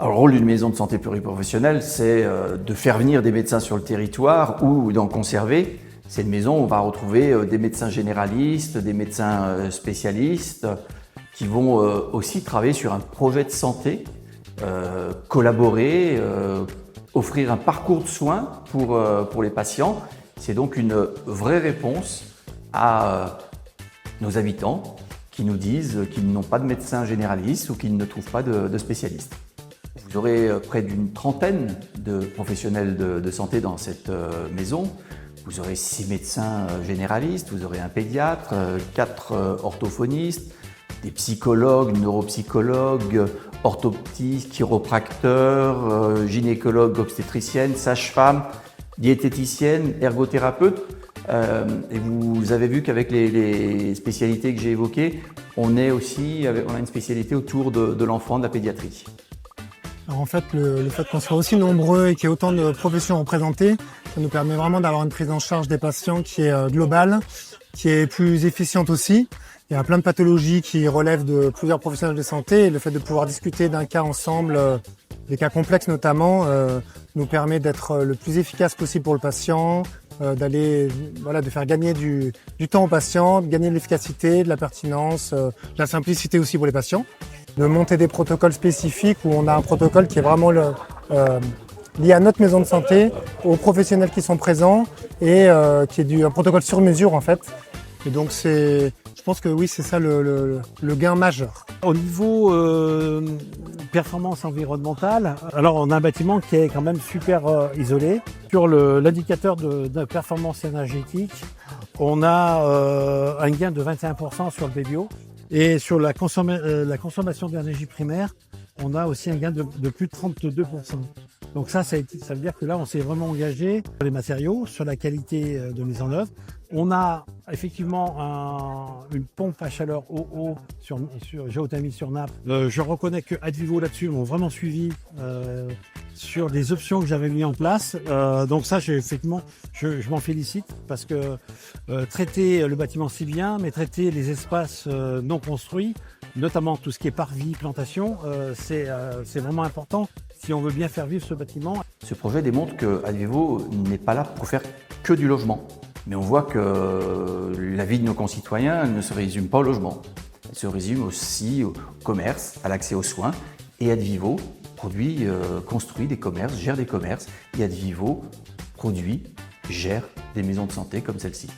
Alors, le rôle d'une maison de santé pluriprofessionnelle, c'est de faire venir des médecins sur le territoire ou d'en conserver. C'est une maison où on va retrouver des médecins généralistes, des médecins spécialistes qui vont aussi travailler sur un projet de santé, collaborer, offrir un parcours de soins pour les patients. C'est donc une vraie réponse à nos habitants qui nous disent qu'ils n'ont pas de médecin généraliste ou qu'ils ne trouvent pas de spécialiste. Vous aurez près d'une trentaine de professionnels de santé dans cette maison. Vous aurez 6 médecins généralistes, vous aurez un pédiatre, 4 orthophonistes, des psychologues, neuropsychologues, orthoptistes, chiropracteurs, gynécologues, obstétriciennes, sages-femmes, diététiciennes, ergothérapeutes. Et vous avez vu qu'avec les spécialités que j'ai évoquées, on a une spécialité autour de l'enfant, de la pédiatrie. Alors en fait, le fait qu'on soit aussi nombreux et qu'il y ait autant de professions représentées, ça nous permet vraiment d'avoir une prise en charge des patients qui est globale, qui est plus efficiente aussi. Il y a plein de pathologies qui relèvent de plusieurs professionnels de santé et le fait de pouvoir discuter d'un cas ensemble, des cas complexes notamment, nous permet d'être le plus efficace possible pour le patient, de faire gagner du temps aux patients, de gagner de l'efficacité, de la pertinence, de la simplicité aussi pour les patients. De monter des protocoles spécifiques où on a un protocole qui est vraiment lié à notre maison de santé, aux professionnels qui sont présents et qui est un protocole sur mesure en fait. Et donc je pense que oui, c'est ça le gain majeur. Au niveau performance environnementale, alors on a un bâtiment qui est quand même super isolé. Sur l'indicateur de performance énergétique, on a un gain de 21% sur le BBO. Et sur la consommation d'énergie primaire, on a aussi un gain de plus de 32%. Donc ça veut dire que là, on s'est vraiment engagé sur les matériaux, sur la qualité de mise en œuvre. On a effectivement une pompe à chaleur eau sur géothermie sur nappe. Je reconnais que Advivo là-dessus m'ont vraiment suivi sur les options que j'avais mis en place. Donc ça, effectivement, je m'en félicite parce que traiter le bâtiment si bien, mais traiter les espaces non construits, notamment tout ce qui est parvis, plantation, c'est vraiment important si on veut bien faire vivre ce bâtiment. Ce projet démontre que Advivo n'est pas là pour faire que du logement. Mais on voit que la vie de nos concitoyens ne se résume pas au logement. Elle se résume aussi au commerce, à l'accès aux soins. Et Advivo construit des commerces, gère des commerces. Et Advivo gère des maisons de santé comme celle-ci.